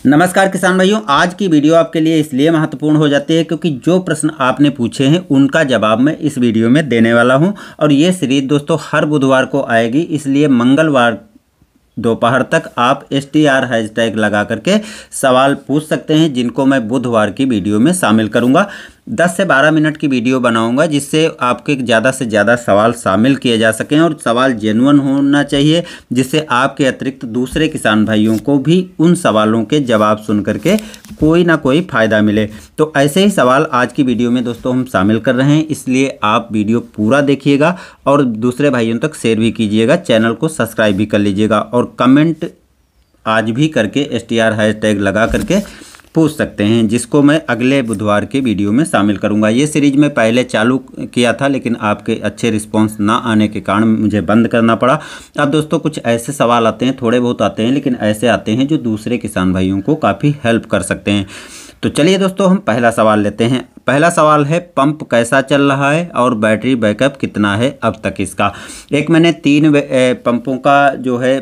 नमस्कार किसान भाइयों, आज की वीडियो आपके लिए इसलिए महत्वपूर्ण हो जाती है क्योंकि जो प्रश्न आपने पूछे हैं उनका जवाब मैं इस वीडियो में देने वाला हूं। और ये सीरीज दोस्तों हर बुधवार को आएगी, इसलिए मंगलवार दोपहर तक आप STR हैशटैग लगा करके सवाल पूछ सकते हैं, जिनको मैं बुधवार की वीडियो में शामिल करूंगा। 10 से 12 मिनट की वीडियो बनाऊंगा जिससे आपके ज़्यादा से ज़्यादा सवाल शामिल किए जा सकें और सवाल जेन्युइन होना चाहिए, जिससे आपके अतिरिक्त दूसरे किसान भाइयों को भी उन सवालों के जवाब सुन करके कोई ना कोई फ़ायदा मिले। तो ऐसे ही सवाल आज की वीडियो में दोस्तों हम शामिल कर रहे हैं, इसलिए आप वीडियो पूरा देखिएगा और दूसरे भाइयों तक शेयर भी कीजिएगा, चैनल को सब्सक्राइब भी कर लीजिएगा और कमेंट आज भी करके STR हैशटैग लगा करके पूछ सकते हैं, जिसको मैं अगले बुधवार के वीडियो में शामिल करूंगा। ये सीरीज मैं पहले चालू किया था, लेकिन आपके अच्छे रिस्पांस ना आने के कारण मुझे बंद करना पड़ा। अब दोस्तों कुछ ऐसे सवाल आते हैं, थोड़े बहुत आते हैं, लेकिन ऐसे आते हैं जो दूसरे किसान भाइयों को काफ़ी हेल्प कर सकते हैं। तो चलिए दोस्तों हम पहला सवाल लेते हैं। पहला सवाल है, पंप कैसा चल रहा है और बैटरी बैकअप कितना है अब तक इसका। एक मैंने 3 पंपों का जो है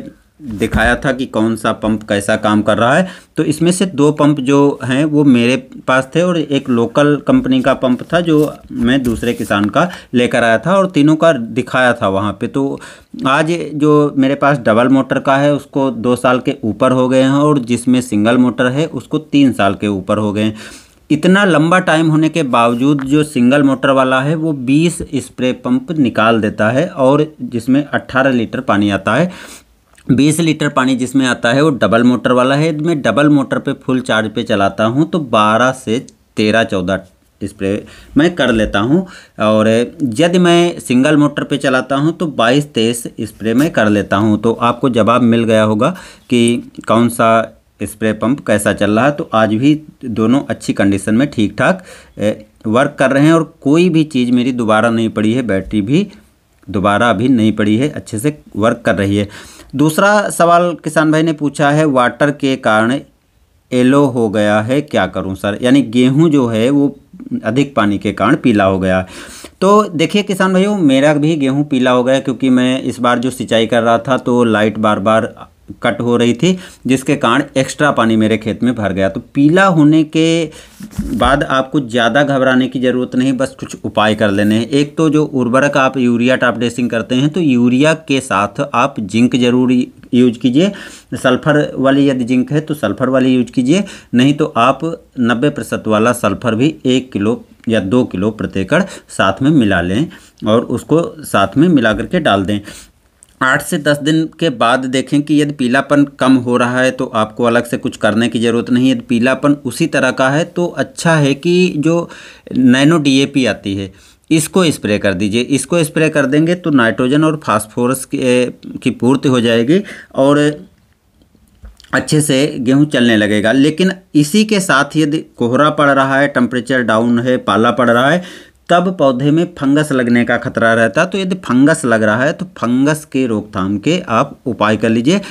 दिखाया था कि कौन सा पंप कैसा काम कर रहा है। तो इसमें से 2 पंप जो हैं वो मेरे पास थे और एक लोकल कंपनी का पंप था जो मैं दूसरे किसान का लेकर आया था और तीनों का दिखाया था वहाँ पे। तो आज जो मेरे पास डबल मोटर का है उसको 2 साल के ऊपर हो गए हैं और जिसमें सिंगल मोटर है उसको 3 साल के ऊपर हो गए हैं। इतना लंबा टाइम होने के बावजूद जो सिंगल मोटर वाला है वो 20 स्प्रे पंप निकाल देता है और जिसमें 18 लीटर पानी आता है। 20 लीटर पानी जिसमें आता है वो डबल मोटर वाला है। मैं डबल मोटर पे फुल चार्ज पे चलाता हूँ तो 12 से 13-14 स्प्रे मैं कर लेता हूँ और यदि मैं सिंगल मोटर पे चलाता हूँ तो 22-23 स्प्रे मैं कर लेता हूँ। तो आपको जवाब मिल गया होगा कि कौन सा स्प्रे पंप कैसा चल रहा है। तो आज भी दोनों अच्छी कंडीशन में ठीक ठाक वर्क कर रहे हैं और कोई भी चीज़ मेरी दोबारा नहीं पड़ी है, बैटरी भी दोबारा अभी नहीं पड़ी है, अच्छे से वर्क कर रही है। दूसरा सवाल किसान भाई ने पूछा है, वाटर के कारण येलो हो गया है, क्या करूं सर। यानी गेहूं जो है वो अधिक पानी के कारण पीला हो गया है। तो देखिए किसान भाइयों, मेरा भी गेहूं पीला हो गया क्योंकि मैं इस बार जो सिंचाई कर रहा था तो लाइट बार बार कट हो रही थी, जिसके कारण एक्स्ट्रा पानी मेरे खेत में भर गया। तो पीला होने के बाद आपको ज़्यादा घबराने की ज़रूरत नहीं, बस कुछ उपाय कर लेने हैं। एक तो जो उर्वरक आप यूरिया टॉप ड्रेसिंग करते हैं तो यूरिया के साथ आप जिंक जरूर यूज कीजिए। सल्फ़र वाली यदि जिंक है तो सल्फ़र वाली यूज कीजिए, नहीं तो आप 90% वाला सल्फ़र भी 1 किलो या 2 किलो प्रति एकड़ साथ में मिला लें और उसको साथ में मिला करके डाल दें। 8 से 10 दिन के बाद देखें कि यदि पीलापन कम हो रहा है तो आपको अलग से कुछ करने की ज़रूरत नहीं है। यदि पीलापन उसी तरह का है तो अच्छा है कि जो नैनो DAP आती है इसको स्प्रे कर दीजिए। इसको स्प्रे कर देंगे तो नाइट्रोजन और फास्फोरस की पूर्ति हो जाएगी और अच्छे से गेहूं चलने लगेगा। लेकिन इसी के साथ यदि कोहरा पड़ रहा है, टेम्परेचर डाउन है, पाला पड़ रहा है, तब पौधे में फंगस लगने का खतरा रहता है। तो यदि फंगस लग रहा है तो फंगस के रोकथाम के आप उपाय कर लीजिए।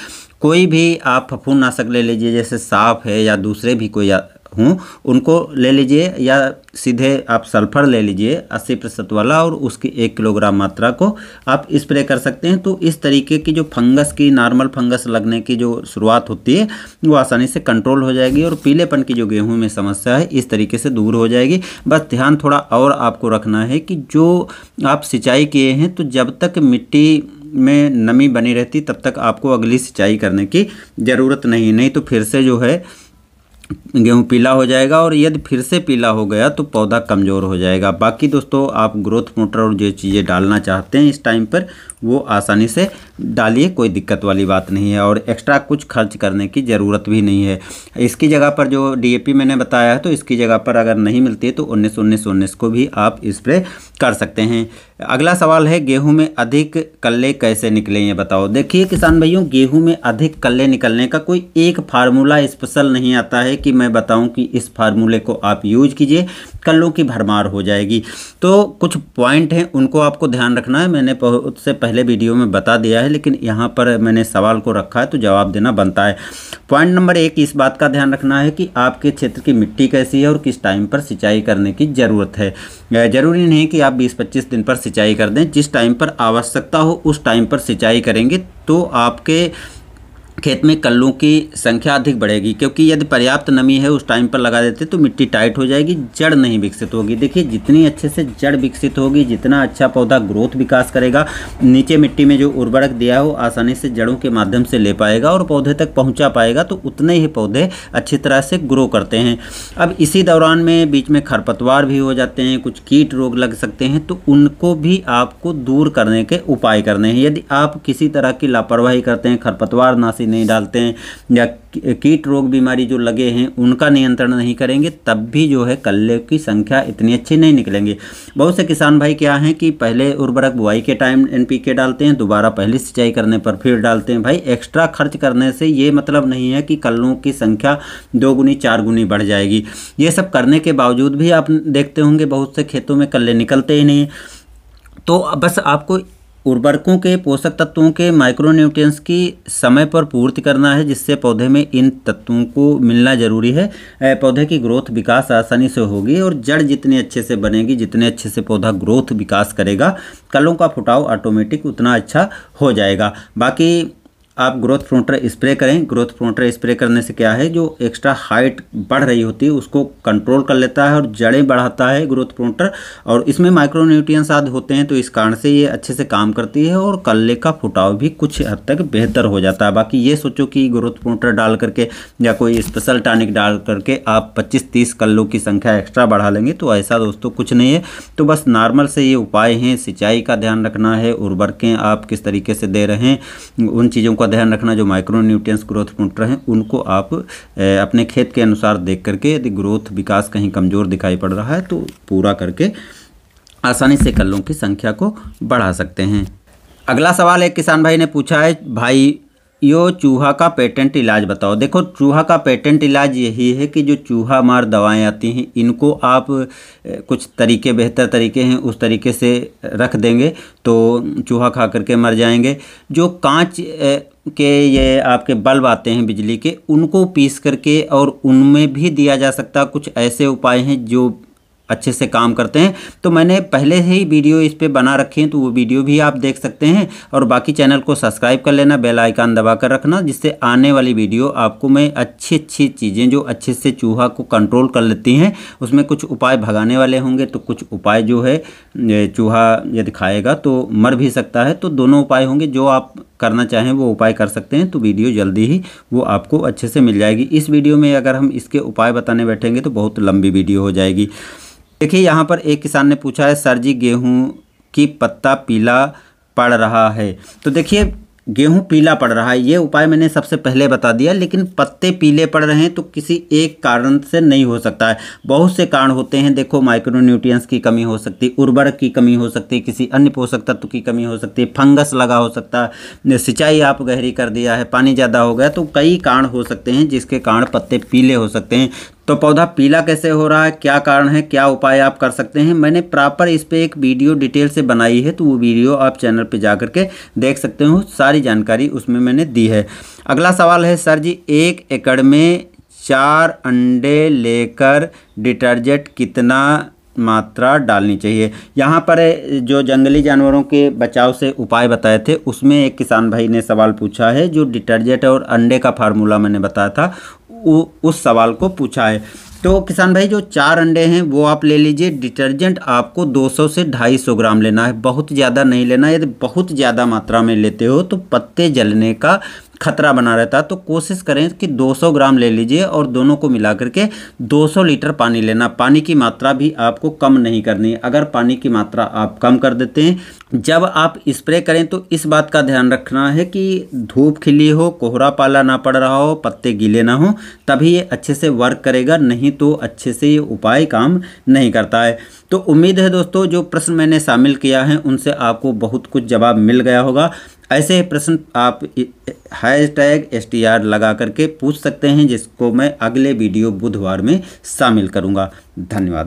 कोई भी आप फफूंदनाशक ले लीजिए, जैसे साफ है या दूसरे भी कोई हों उनको ले लीजिए, या सीधे आप सल्फ़र ले लीजिए 80% वाला और उसकी 1 किलोग्राम मात्रा को आप स्प्रे कर सकते हैं। तो इस तरीके की जो फंगस की नॉर्मल फंगस लगने की जो शुरुआत होती है वो आसानी से कंट्रोल हो जाएगी और पीलेपन की जो गेहूं में समस्या है इस तरीके से दूर हो जाएगी। बस ध्यान थोड़ा और आपको रखना है कि जो आप सिंचाई किए हैं तो जब तक मिट्टी में नमी बनी रहती तब तक आपको अगली सिंचाई करने की ज़रूरत नहीं तो फिर से जो है गेहूं पीला हो जाएगा और यदि फिर से पीला हो गया तो पौधा कमज़ोर हो जाएगा। बाकी दोस्तों आप ग्रोथ मोटर और जो चीज़ें डालना चाहते हैं इस टाइम पर वो आसानी से डालिए, कोई दिक्कत वाली बात नहीं है और एक्स्ट्रा कुछ खर्च करने की ज़रूरत भी नहीं है। इसकी जगह पर जो DAP मैंने बताया है तो इसकी जगह पर अगर नहीं मिलती है तो 19-19-19 को भी आप स्प्रे कर सकते हैं। अगला सवाल है, गेहूं में अधिक कल्ले कैसे निकलें ये बताओ। देखिए किसान भाइयों, गेहूं में अधिक कल्ले निकलने का कोई एक फार्मूला स्पेशल नहीं आता है कि मैं बताऊं कि इस फार्मूले को आप यूज कीजिए कल्लों की भरमार हो जाएगी। तो कुछ पॉइंट हैं उनको आपको ध्यान रखना है, मैंने उससे पहले वीडियो में बता दिया है, लेकिन यहाँ पर मैंने सवाल को रखा है तो जवाब देना बनता है। पॉइंट नंबर 1, इस बात का ध्यान रखना है कि आपके क्षेत्र की मिट्टी कैसी है और किस टाइम पर सिंचाई करने की ज़रूरत है। ज़रूरी नहीं कि आप 20-25 दिन पर सिंचाई कर दें, जिस टाइम पर आवश्यकता हो उस टाइम पर सिंचाई करेंगे तो आपके खेत में कल्लों की संख्या अधिक बढ़ेगी, क्योंकि यदि पर्याप्त नमी है उस टाइम पर लगा देते तो मिट्टी टाइट हो जाएगी, जड़ नहीं विकसित होगी। देखिए जितनी अच्छे से जड़ विकसित होगी, जितना अच्छा पौधा ग्रोथ विकास करेगा, नीचे मिट्टी में जो उर्वरक दिया हो आसानी से जड़ों के माध्यम से ले पाएगा और पौधे तक पहुंचा पाएगा, तो उतने ही पौधे अच्छी तरह से ग्रो करते हैं। अब इसी दौरान में बीच में खरपतवार भी हो जाते हैं, कुछ कीट रोग लग सकते हैं, तो उनको भी आपको दूर करने के उपाय करने हैं। यदि आप किसी तरह की लापरवाही करते हैं, खरपतवार नाशी नहीं डालते हैं या कीट रोग बीमारी जो लगे हैं उनका नियंत्रण नहीं करेंगे, तब भी जो है कल्ले की संख्या इतनी अच्छी नहीं निकलेंगे। बहुत से किसान भाई क्या हैं कि पहले उर्वरक बुआई के टाइम NPK डालते हैं, दोबारा पहली सिंचाई करने पर फिर डालते हैं। भाई एक्स्ट्रा खर्च करने से ये मतलब नहीं है कि कल्लों की संख्या 2 गुनी 4 गुनी बढ़ जाएगी। ये सब करने के बावजूद भी आप देखते होंगे बहुत से खेतों में कल्ले निकलते ही नहीं। तो बस आपको उर्वरकों के, पोषक तत्वों के, माइक्रोन्यूट्रिएंट्स की समय पर पूर्ति करना है, जिससे पौधे में इन तत्वों को मिलना जरूरी है। पौधे की ग्रोथ विकास आसानी से होगी और जड़ जितनी अच्छे से बनेगी, जितने अच्छे से पौधा ग्रोथ विकास करेगा, कलों का फुटाव ऑटोमेटिक उतना अच्छा हो जाएगा। बाकी आप ग्रोथ प्रोमोटर स्प्रे करें। ग्रोथ प्रोमोटर स्प्रे करने से क्या है, जो एक्स्ट्रा हाइट बढ़ रही होती है उसको कंट्रोल कर लेता है और जड़ें बढ़ाता है ग्रोथ प्रोमोटर, और इसमें माइक्रोन्यूट्रिएंट्स आदि होते हैं, तो इस कारण से ये अच्छे से काम करती है और कल्ले का फुटाव भी कुछ हद तक बेहतर हो जाता है। बाकी ये सोचो कि ग्रोथ प्रोमोटर डाल करके या कोई स्पेशल टॉनिक डाल करके आप 25-30 कल्लों की संख्या एक्स्ट्रा बढ़ा लेंगे, तो ऐसा दोस्तों कुछ नहीं है। तो बस नॉर्मल से ये उपाय हैं। सिंचाई का ध्यान रखना है, उर्वरकें आप किस तरीके से दे रहे हैं उन चीज़ों का ध्यान रखना। जो माइक्रोन्यूट्रिएंट्स ग्रोथ प्रोमोटर हैं उनको आप अपने खेत के अनुसार देख करके, यदि ग्रोथ विकास कहीं कमज़ोर दिखाई पड़ रहा है तो पूरा करके आसानी से कल्लों की संख्या को बढ़ा सकते हैं। अगला सवाल एक किसान भाई ने पूछा है, भाई यो चूहा का पेटेंट इलाज बताओ। देखो चूहा का पेटेंट इलाज यही है कि जो चूहा मार दवाएं आती हैं इनको आप कुछ तरीके, बेहतर तरीके हैं, उस तरीके से रख देंगे तो चूहा खा करके मर जाएंगे। जो कांच के ये आपके बल्ब आते हैं बिजली के, उनको पीस करके और उनमें भी दिया जा सकता है। कुछ ऐसे उपाय हैं जो अच्छे से काम करते हैं, तो मैंने पहले ही वीडियो इस पे बना रखे हैं, तो वो वीडियो भी आप देख सकते हैं। और बाकी चैनल को सब्सक्राइब कर लेना, बेल आइकन दबा कर रखना, जिससे आने वाली वीडियो आपको मैं अच्छी अच्छी चीज़ें जो अच्छे से चूहा को कंट्रोल कर लेती हैं, उसमें कुछ उपाय भगाने वाले होंगे, तो कुछ उपाय जो है चूहा यदि खाएगा तो मर भी सकता है। तो दोनों उपाय होंगे, जो आप करना चाहें वो उपाय कर सकते हैं। तो वीडियो जल्दी ही वो आपको अच्छे से मिल जाएगी। इस वीडियो में अगर हम इसके उपाय बताने बैठेंगे तो बहुत लंबी वीडियो हो जाएगी। देखिए यहाँ पर एक किसान ने पूछा है, सर जी गेहूँ की पत्ता पीला पड़ रहा है। तो देखिए गेहूं पीला पड़ रहा है, ये उपाय मैंने सबसे पहले बता दिया, लेकिन पत्ते पीले पड़ रहे हैं तो किसी एक कारण से नहीं हो सकता है। बहुत से कारण होते हैं। देखो माइक्रोन्यूट्रिएंट्स की कमी हो सकती है, उर्वरक की कमी हो सकती है, किसी अन्य पोषक तत्व की कमी हो सकती है, फंगस लगा हो सकता है, सिंचाई आप गहरी कर दिया है, पानी ज़्यादा हो गया, तो कई कारण हो सकते हैं जिसके कारण पत्ते पीले हो सकते हैं। तो पौधा पीला कैसे हो रहा है, क्या कारण है, क्या उपाय आप कर सकते हैं, मैंने प्रॉपर इस पे एक वीडियो डिटेल से बनाई है, तो वो वीडियो आप चैनल पे जा करके देख सकते हो, सारी जानकारी उसमें मैंने दी है। अगला सवाल है, सर जी 1 एकड़ में 4 अंडे लेकर डिटर्जेंट कितना मात्रा डालनी चाहिए। यहाँ पर जो जंगली जानवरों के बचाव से उपाय बताए थे उसमें एक किसान भाई ने सवाल पूछा है, जो डिटर्जेंट और अंडे का फार्मूला मैंने बताया था उस सवाल को पूछा है। तो किसान भाई जो 4 अंडे हैं वो आप ले लीजिए। डिटर्जेंट आपको 200 से 250 ग्राम लेना है, बहुत ज़्यादा नहीं लेना। यदि बहुत ज़्यादा मात्रा में लेते हो तो पत्ते जलने का खतरा बना रहता है, तो कोशिश करें कि 200 ग्राम ले लीजिए और दोनों को मिला करके 200 लीटर पानी लेना। पानी की मात्रा भी आपको कम नहीं करनी है। अगर पानी की मात्रा आप कम कर देते हैं, जब आप स्प्रे करें तो इस बात का ध्यान रखना है कि धूप खिली हो, कोहरा पाला ना पड़ रहा हो, पत्ते गीले ना हो, तभी ये अच्छे से वर्क करेगा, नहीं तो अच्छे से ये उपाय काम नहीं करता है। तो उम्मीद है दोस्तों जो प्रश्न मैंने शामिल किया है उनसे आपको बहुत कुछ जवाब मिल गया होगा। ऐसे प्रश्न आप #STR लगा करके पूछ सकते हैं, जिसको मैं अगले वीडियो बुधवार में शामिल करूंगा। धन्यवाद।